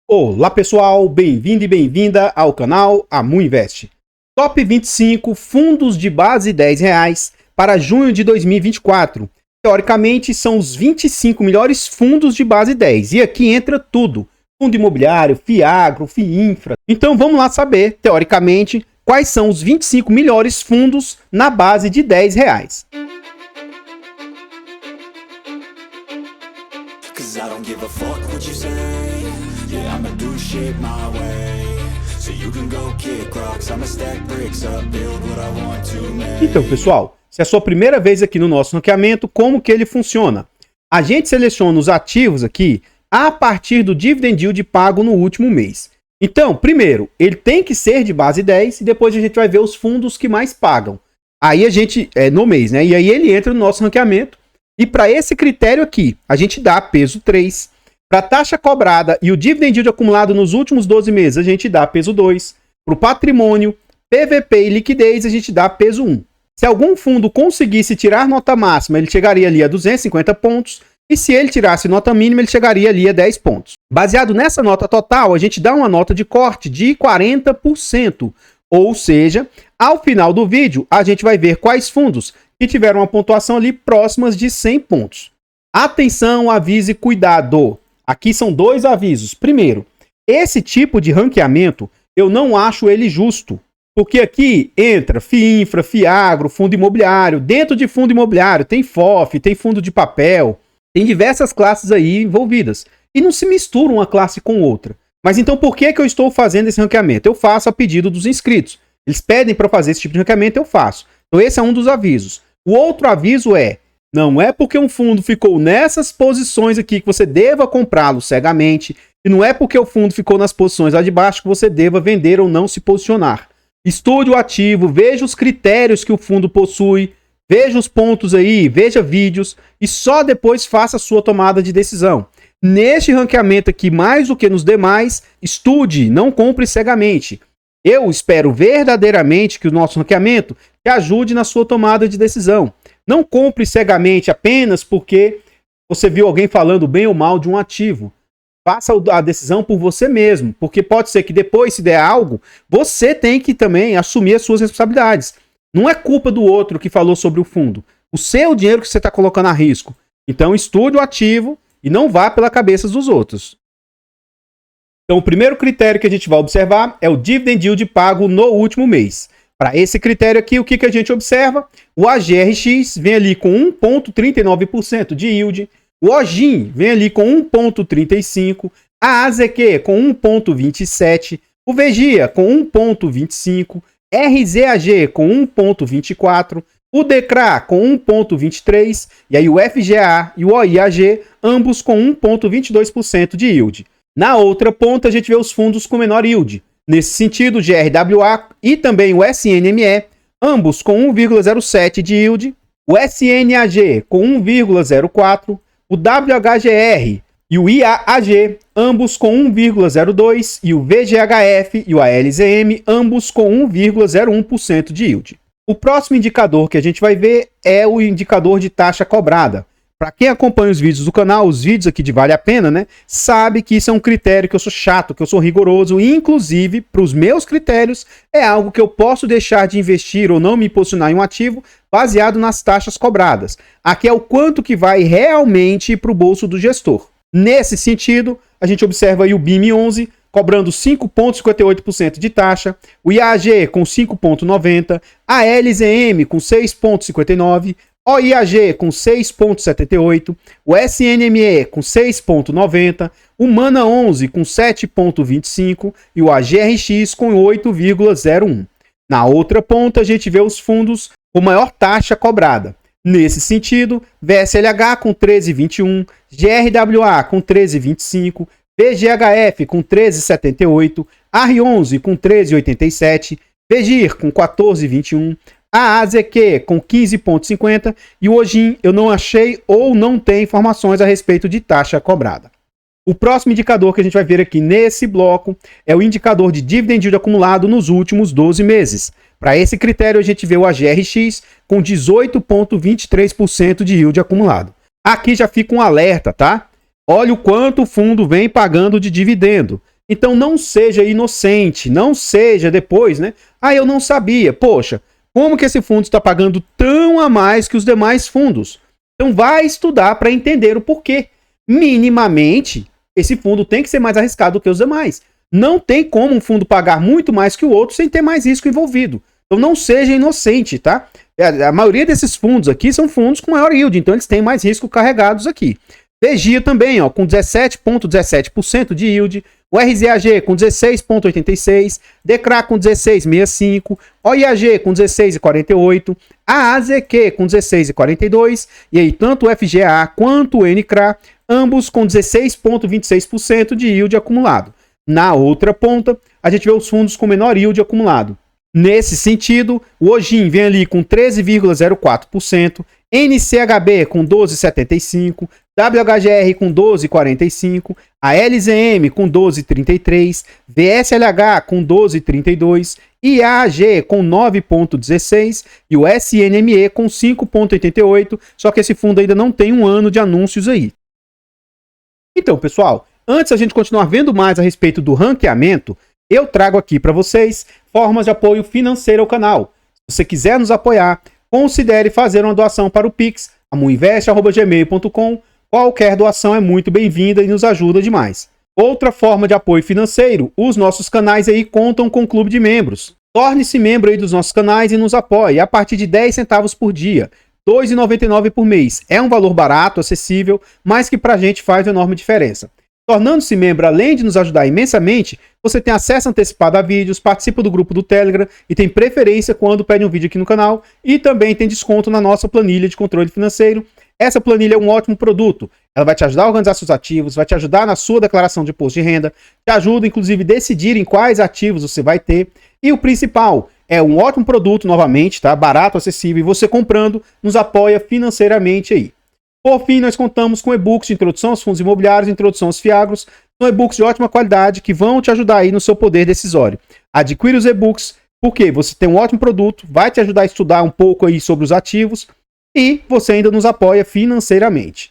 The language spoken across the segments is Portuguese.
Olá pessoal, bem-vindo e bem-vinda ao canal Amu Invest. Top 25 fundos de base R$10 para junho de 2024. Teoricamente são os 25 melhores fundos de base 10 e aqui entra tudo. Fundo imobiliário, FIAGRO, FIINFRA. Então vamos lá saber, teoricamente, quais são os 25 melhores fundos na base de R$10. Então, pessoal, se é a sua primeira vez aqui no nosso ranqueamento, como que ele funciona? A gente seleciona os ativos aqui a partir do dividend yield pago no último mês. Então, primeiro, ele tem que ser de base 10 e depois a gente vai ver os fundos que mais pagam. Aí a gente, no mês, né? E aí ele entra no nosso ranqueamento. E para esse critério aqui, a gente dá peso 3. Para a taxa cobrada e o dividend yield acumulado nos últimos 12 meses, a gente dá peso 2. Para o patrimônio, PVP e liquidez, a gente dá peso 1. Se algum fundo conseguisse tirar nota máxima, ele chegaria ali a 250 pontos. E se ele tirasse nota mínima, ele chegaria ali a 10 pontos. Baseado nessa nota total, a gente dá uma nota de corte de 40%. Ou seja, ao final do vídeo, a gente vai ver quais fundos que tiveram uma pontuação ali próximas de 100 pontos. Atenção, aviso e cuidado. Aqui são dois avisos. Primeiro, esse tipo de ranqueamento, eu não acho ele justo. Porque aqui entra FIINFRA, FIAGRO, fundo imobiliário. Dentro de fundo imobiliário tem FOF, tem fundo de papel. Tem diversas classes aí envolvidas. E não se mistura uma classe com outra. Mas então por que eu estou fazendo esse ranqueamento? Eu faço a pedido dos inscritos. Eles pedem para fazer esse tipo de ranqueamento, eu faço. Então esse é um dos avisos. O outro aviso é, não é porque um fundo ficou nessas posições aqui que você deva comprá-lo cegamente. E não é porque o fundo ficou nas posições lá de baixo que você deva vender ou não se posicionar. Estude o ativo, veja os critérios que o fundo possui, veja os pontos aí, veja vídeos e só depois faça a sua tomada de decisão. Neste ranqueamento aqui, mais do que nos demais, estude, não compre cegamente. Eu espero verdadeiramente que o nosso ranqueamento te ajude na sua tomada de decisão. Não compre cegamente apenas porque você viu alguém falando bem ou mal de um ativo. Faça a decisão por você mesmo, porque pode ser que depois, se der algo, você tem que também assumir as suas responsabilidades. Não é culpa do outro que falou sobre o fundo. O seu dinheiro que você está colocando a risco. Então estude o ativo e não vá pela cabeça dos outros. Então o primeiro critério que a gente vai observar é o dividend yield pago no último mês. Para esse critério aqui, o que a gente observa? O AGRX vem ali com 1,39% de yield. O OGIM vem ali com 1,35%. A AZQ com 1,27%. O VGIA com 1,25%. RZAG com 1,24%, o DECRA com 1,23% e aí o FGA e o OIAG, ambos com 1,22% de yield. Na outra ponta, a gente vê os fundos com menor yield. Nesse sentido, o GRWA e também o SNME, ambos com 1,07% de yield, o SNAG com 1,04%, o WHGR e o IAAG, ambos com 1,02%, e o VGHF e o ALZM, ambos com 1,01% de yield. O próximo indicador que a gente vai ver é o indicador de taxa cobrada. Para quem acompanha os vídeos do canal, os vídeos aqui de Vale a Pena, né, sabe que isso é um critério que eu sou chato, que eu sou rigoroso, e inclusive, para os meus critérios, é algo que eu posso deixar de investir ou não me posicionar em um ativo baseado nas taxas cobradas. Aqui é o quanto que vai realmente para o bolso do gestor. Nesse sentido, a gente observa aí o BIM11 cobrando 5,58% de taxa, o IAG com 5,90%, a LZM com 6,59%, o IAG com 6,78%, o SNME com 6,90%, o MANA 11 com 7,25% e o AGRX com 8,01%. Na outra ponta, a gente vê os fundos com maior taxa cobrada. Nesse sentido, VSLH com 13,21%, GRWA com 13,25%, VGHF com 13,78%, AR11 com 13,87%, VGIR com 14,21%, a AZQ com 15,50% e o OGIM eu não achei ou não tem informações a respeito de taxa cobrada. O próximo indicador que a gente vai ver aqui nesse bloco é o indicador de dividend yield acumulado nos últimos 12 meses. Para esse critério, a gente vê o AGRX com 18,23% de yield acumulado. Aqui já fica um alerta, tá? Olha o quanto o fundo vem pagando de dividendo. Então não seja inocente, não seja depois, né? Ah, eu não sabia. Poxa, como que esse fundo está pagando tão a mais que os demais fundos? Então vai estudar para entender o porquê. Minimamente, esse fundo tem que ser mais arriscado do que os demais. Não tem como um fundo pagar muito mais que o outro sem ter mais risco envolvido. Então não seja inocente, tá? A maioria desses fundos aqui são fundos com maior yield, então eles têm mais risco carregados aqui. Vegia também, ó, com 17,17% de yield, o RZAG com 16,86%, DECRA com 16,65%, OIAG com 16,48%, a AZQ com 16,42%, e aí tanto o FGA quanto o NCRA, ambos com 16,26% de yield acumulado. Na outra ponta, a gente vê os fundos com menor yield acumulado. Nesse sentido, o Ogin vem ali com 13,04%, NCHB com 12,75%, WHGR com 12,45%, a LZM com 12,33%, VSLH com 12,32%, IAG com 9,16% e o SNME com 5,88%, só que esse fundo ainda não tem um ano de anúncios aí. Então, pessoal, antes a gente continuar vendo mais a respeito do ranqueamento, eu trago aqui para vocês formas de apoio financeiro ao canal. Se você quiser nos apoiar, considere fazer uma doação para o Pix, amuinvest@gmail.com. Qualquer doação é muito bem-vinda e nos ajuda demais. Outra forma de apoio financeiro, os nossos canais aí contam com um clube de membros. Torne-se membro aí dos nossos canais e nos apoie a partir de 10 centavos por dia, R$ 2,99 por mês. É um valor barato, acessível, mas que pra gente faz enorme diferença. Tornando-se membro, além de nos ajudar imensamente, você tem acesso antecipado a vídeos, participa do grupo do Telegram e tem preferência quando pede um vídeo aqui no canal e também tem desconto na nossa planilha de controle financeiro. Essa planilha é um ótimo produto. Ela vai te ajudar a organizar seus ativos, vai te ajudar na sua declaração de imposto de renda, te ajuda inclusive a decidir em quais ativos você vai ter. E o principal, é um ótimo produto novamente, tá? Barato, acessível, e você comprando nos apoia financeiramente aí. Por fim, nós contamos com e-books de introdução aos fundos imobiliários, introdução aos fiagros. São e-books de ótima qualidade que vão te ajudar aí no seu poder decisório. Adquire os e-books porque você tem um ótimo produto, vai te ajudar a estudar um pouco aí sobre os ativos e você ainda nos apoia financeiramente.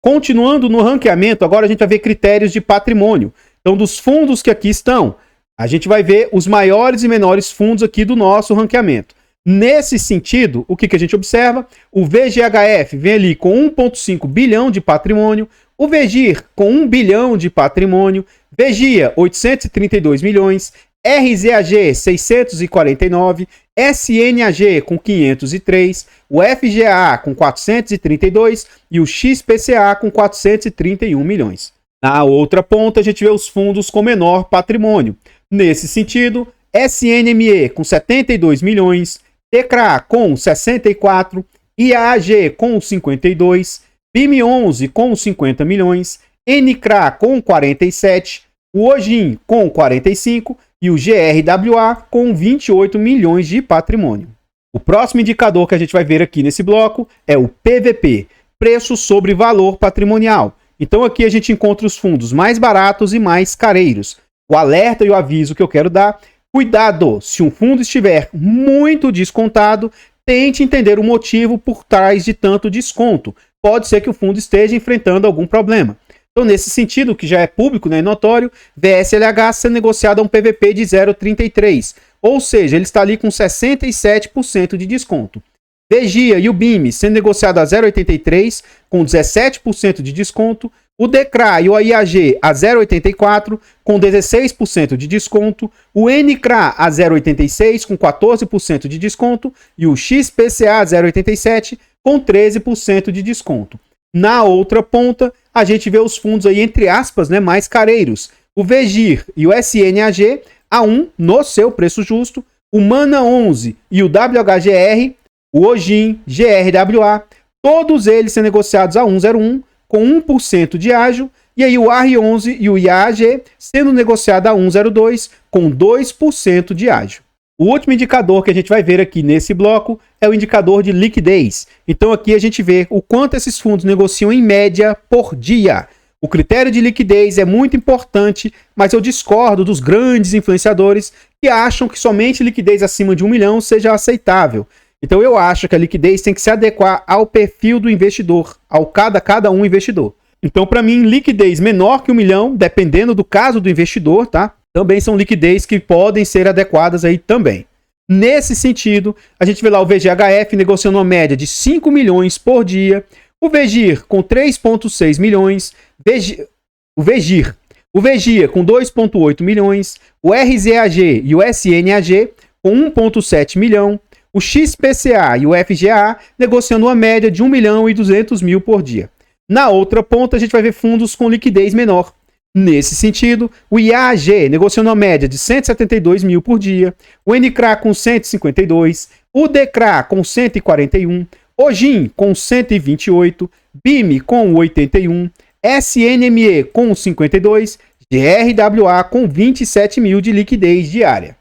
Continuando no ranqueamento, agora a gente vai ver critérios de patrimônio. Então, dos fundos que aqui estão, a gente vai ver os maiores e menores fundos aqui do nosso ranqueamento. Nesse sentido, o que a gente observa? O VGHF vem ali com 1,5 bilhão de patrimônio, o VGIR com 1 bilhão de patrimônio, VGIA 832 milhões, RZAG 649, SNAG com 503, o FGA com 432 e o XPCA com 431 milhões. Na outra ponta, a gente vê os fundos com menor patrimônio. Nesse sentido, SNME com 72 milhões, DECRA com 64, IAG com 52, BIM11 com 50 milhões, NCRA com 47, o Ogin com 45 e o GRWA com 28 milhões de patrimônio. O próximo indicador que a gente vai ver aqui nesse bloco é o PVP, preço sobre valor patrimonial. Então aqui a gente encontra os fundos mais baratos e mais careiros. O alerta e o aviso que eu quero dar: cuidado, se um fundo estiver muito descontado, tente entender o motivo por trás de tanto desconto. Pode ser que o fundo esteja enfrentando algum problema. Então, nesse sentido, que já é público, né, notório, VSLH sendo negociado a um PVP de 0,33, ou seja, ele está ali com 67% de desconto. VGIA e o BIM sendo negociado a 0,83 com 17% de desconto, o DECRA e o IAG a 0,84 com 16% de desconto, o NCRA a 0,86 com 14% de desconto e o XPCA a 0,87 com 13% de desconto. Na outra ponta, a gente vê os fundos aí, entre aspas, né, mais careiros. O VGIR e o SNAG a 1 no seu preço justo, o MANA 11 e o WHGR, o Ogin, GRWA, todos eles sendo negociados a 1,01 com 1% de ágio, e aí o AR11 e o IAG sendo negociado a 1,02 com 2% de ágio. O último indicador que a gente vai ver aqui nesse bloco é o indicador de liquidez. Então aqui a gente vê o quanto esses fundos negociam em média por dia. O critério de liquidez é muito importante, mas eu discordo dos grandes influenciadores que acham que somente liquidez acima de 1 milhão seja aceitável. Então eu acho que a liquidez tem que se adequar ao perfil do investidor, ao cada um investidor. Então, para mim, liquidez menor que 1 milhão, dependendo do caso do investidor, tá? Também são liquidez que podem ser adequadas aí também. Nesse sentido, a gente vê lá o VGHF negociando uma média de 5 milhões por dia, o VGIR com 3,6 milhões, o VGIA com 2,8 milhões, o RZAG e o SNAG com 1,7 milhão, o XPCA e o FGA negociando uma média de 1 milhão e 200 mil por dia. Na outra ponta, a gente vai ver fundos com liquidez menor. Nesse sentido, o IAG negociando uma média de 172 mil por dia, o NCRA com 152, o DCRA com 141, o GIM com 128, BIM com 81, SNME com 52, GRWA com 27 mil de liquidez diária.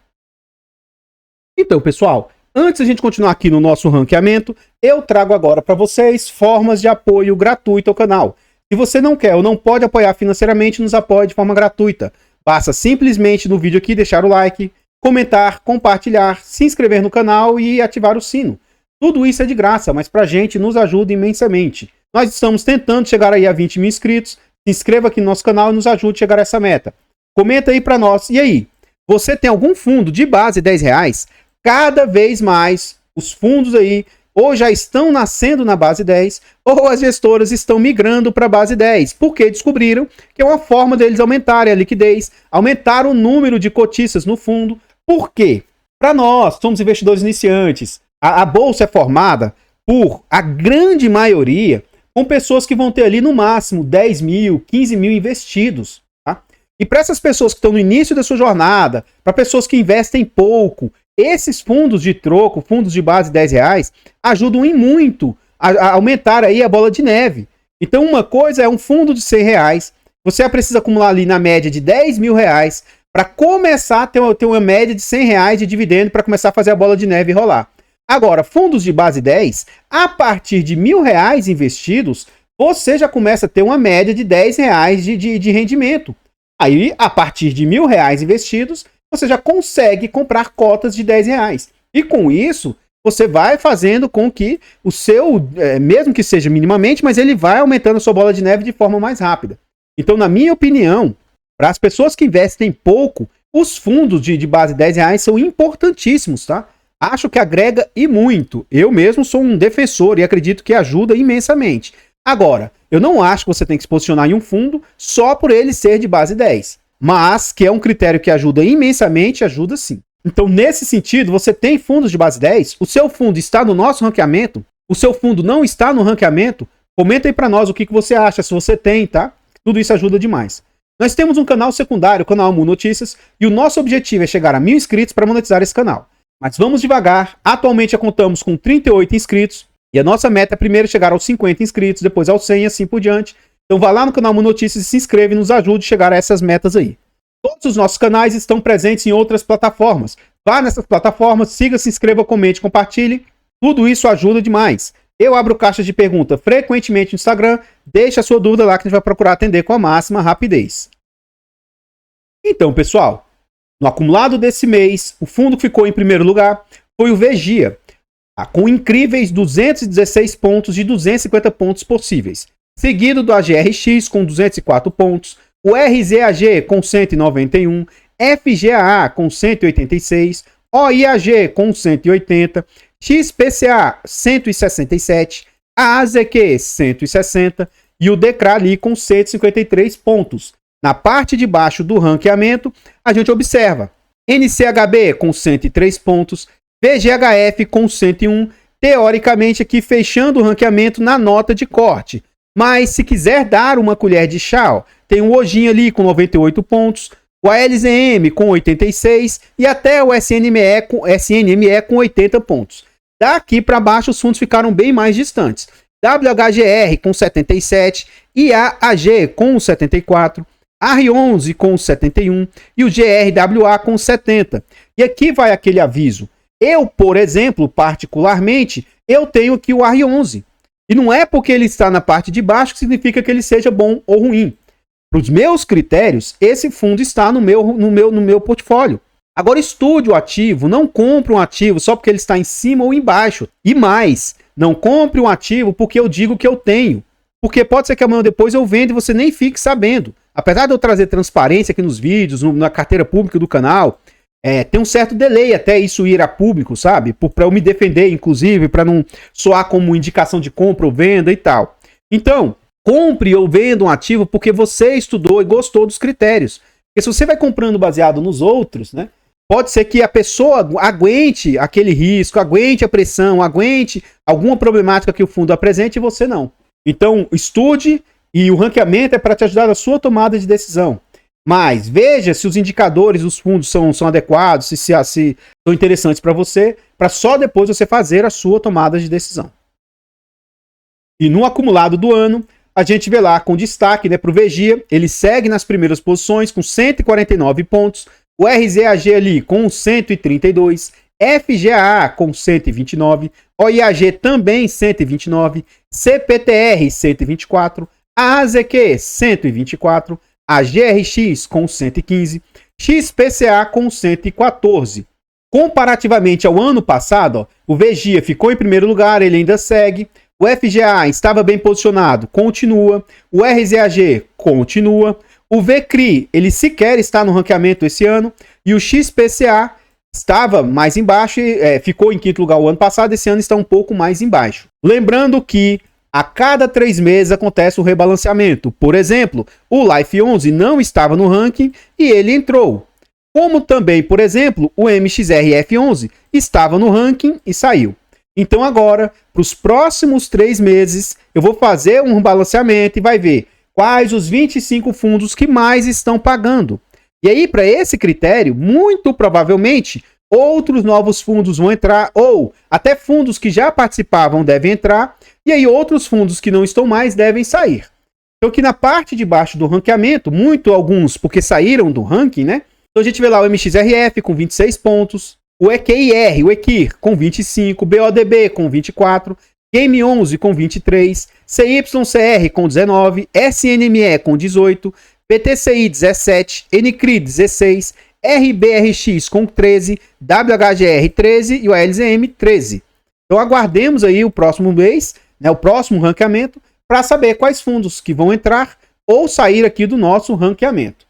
Então, pessoal, antes de a gente continuar aqui no nosso ranqueamento, eu trago agora para vocês formas de apoio gratuito ao canal. Se você não quer ou não pode apoiar financeiramente, nos apoie de forma gratuita. Basta simplesmente no vídeo aqui deixar o like, comentar, compartilhar, se inscrever no canal e ativar o sino. Tudo isso é de graça, mas pra gente nos ajuda imensamente. Nós estamos tentando chegar aí a 20 mil inscritos. Se inscreva aqui no nosso canal e nos ajude a chegar a essa meta. Comenta aí pra nós. E aí, você tem algum fundo de base R$10? Cada vez mais os fundos aí ou já estão nascendo na base 10, ou as gestoras estão migrando para a base 10, porque descobriram que é uma forma deles aumentarem a liquidez, aumentar o número de cotistas no fundo. Por quê? Para nós, somos investidores iniciantes, a bolsa é formada por a grande maioria com pessoas que vão ter ali no máximo 10 mil, 15 mil investidos. Tá? E para essas pessoas que estão no início da sua jornada, para pessoas que investem pouco, esses fundos de troco, fundos de base R$10, ajudam em muito a aumentar aí a bola de neve. Então uma coisa é um fundo de R$100, você precisa acumular ali na média de R$10 mil para começar a ter uma média de R$100 de dividendo para começar a fazer a bola de neve rolar. Agora, fundos de base 10, a partir de R$1.000 investidos, você já começa a ter uma média de R$10 de rendimento. Aí, a partir de R$1.000 investidos, você já consegue comprar cotas de R$10. E com isso, você vai fazendo com que o seu, mesmo que seja minimamente, mas ele vai aumentando a sua bola de neve de forma mais rápida. Então, na minha opinião, para as pessoas que investem pouco, os fundos de base R$10 são importantíssimos, tá? Acho que agrega e muito. Eu mesmo sou um defensor e acredito que ajuda imensamente. Agora, eu não acho que você tem que se posicionar em um fundo só por ele ser de base 10. Mas que é um critério que ajuda imensamente, ajuda sim. Então, nesse sentido, você tem fundos de base 10, o seu fundo está no nosso ranqueamento, o seu fundo não está no ranqueamento, comenta aí para nós o que você acha, se você tem, tá? Tudo isso ajuda demais. Nós temos um canal secundário, o canal Mu Notícias, e o nosso objetivo é chegar a 1.000 inscritos para monetizar esse canal. Mas vamos devagar, atualmente já contamos com 38 inscritos, e a nossa meta é primeiro chegar aos 50 inscritos, depois aos 100 e assim por diante. Então vá lá no canal Mu Notícias e se inscreva e nos ajude a chegar a essas metas aí. Todos os nossos canais estão presentes em outras plataformas. Vá nessas plataformas, siga, se inscreva, comente, compartilhe. Tudo isso ajuda demais. Eu abro caixas de pergunta frequentemente no Instagram. Deixe a sua dúvida lá que a gente vai procurar atender com a máxima rapidez. Então, pessoal, no acumulado desse mês, o fundo que ficou em primeiro lugar foi o VGIA, com incríveis 216 pontos de 250 pontos possíveis. Seguido do AGRX com 204 pontos, o RZAG com 191, FGAA com 186, OIAG com 180, XPCA 167, a AZQ 160 e o DCRA ali com 153 pontos. Na parte de baixo do ranqueamento, a gente observa NCHB com 103 pontos, VGHF com 101, teoricamente aqui fechando o ranqueamento na nota de corte. Mas se quiser dar uma colher de chá, ó, tem o Ojin ali com 98 pontos, o ALZM com 86 e até o SNME com 80 pontos. Daqui para baixo os fundos ficaram bem mais distantes. WHGR com 77, IAAG com 74, AR11 com 71 e o GRWA com 70. E aqui vai aquele aviso. Eu, por exemplo, particularmente, eu tenho aqui o AR11. E não é porque ele está na parte de baixo que significa que ele seja bom ou ruim. Para os meus critérios, esse fundo está no meu portfólio. Agora estude o ativo, não compre um ativo só porque ele está em cima ou embaixo. E mais, não compre um ativo porque eu digo que eu tenho. Porque pode ser que amanhã ou depois eu venda e você nem fique sabendo. Apesar de eu trazer transparência aqui nos vídeos, na carteira pública do canal, tem um certo delay até isso ir a público, sabe? Para eu me defender, inclusive, para não soar como indicação de compra ou venda e tal. Então, compre ou venda um ativo porque você estudou e gostou dos critérios. Porque se você vai comprando baseado nos outros, né? Pode ser que a pessoa aguente aquele risco, aguente a pressão, aguente alguma problemática que o fundo apresente e você não. Então, estude e o ranqueamento é para te ajudar na sua tomada de decisão. Mas veja se os indicadores dos fundos são adequados, se são interessantes para você, para só depois você fazer a sua tomada de decisão. E no acumulado do ano, a gente vê lá com destaque, né, para o VGIA, ele segue nas primeiras posições com 149 pontos, o RZAG ali com 132, FGAA com 129, OIAG também 129, CPTR 124, a AZQ 124, a GRX com 115, XPCA com 114. Comparativamente ao ano passado, ó, o VGIA ficou em primeiro lugar, ele ainda segue. O FGA estava bem posicionado, continua. O RZAG continua. O VCRI, ele sequer está no ranqueamento esse ano. E o XPCA estava mais embaixo, ficou em quinto lugar o ano passado, esse ano está um pouco mais embaixo. Lembrando que a cada 3 meses acontece um rebalanceamento. Por exemplo, o Life 11 não estava no ranking e ele entrou. Como também, por exemplo, o MXRF11 estava no ranking e saiu. Então agora, para os próximos 3 meses, eu vou fazer um balanceamento e vai ver quais os 25 fundos que mais estão pagando. E aí, para esse critério, muito provavelmente, outros novos fundos vão entrar, ou até fundos que já participavam devem entrar, e aí outros fundos que não estão mais devem sair. Então aqui na parte de baixo do ranqueamento, alguns porque saíram do ranking, né? Então a gente vê lá o MXRF com 26 pontos, o EQIR, o EQIR com 25, BODB com 24, Game 11 com 23, CYCR com 19, SNME com 18, PTCI 17, NCRI 16, RBRX com 13, WHGR 13 e o LZM 13. Então aguardemos aí o próximo mês, né, o próximo ranqueamento, para saber quais fundos que vão entrar ou sair aqui do nosso ranqueamento.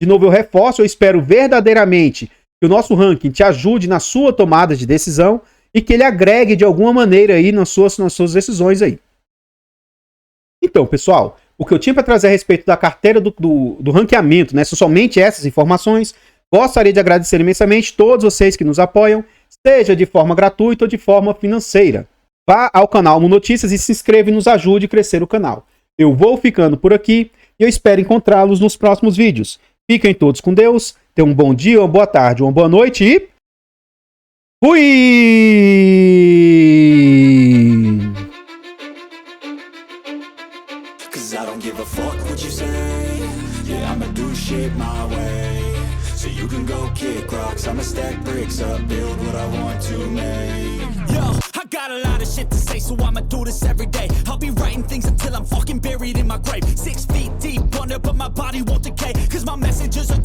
De novo eu reforço, eu espero verdadeiramente que o nosso ranking te ajude na sua tomada de decisão e que ele agregue de alguma maneira aí nas suas decisões aí. Então, pessoal, o que eu tinha para trazer a respeito da carteira do ranqueamento, né, são somente essas informações. Gostaria de agradecer imensamente todos vocês que nos apoiam, seja de forma gratuita ou de forma financeira. Vá ao canal Mu Notícias e se inscreva e nos ajude a crescer o canal. Eu vou ficando por aqui e eu espero encontrá-los nos próximos vídeos. Fiquem todos com Deus, tenham um bom dia, uma boa tarde, uma boa noite e... fui! So you can go kick rocks, I'ma stack bricks up, build what I want to make. Yo, I got a lot of shit to say, so I'ma do this every day. I'll be writing things until I'm fucking buried in my grave. 6 feet deep under, but my body won't decay, cause my messages are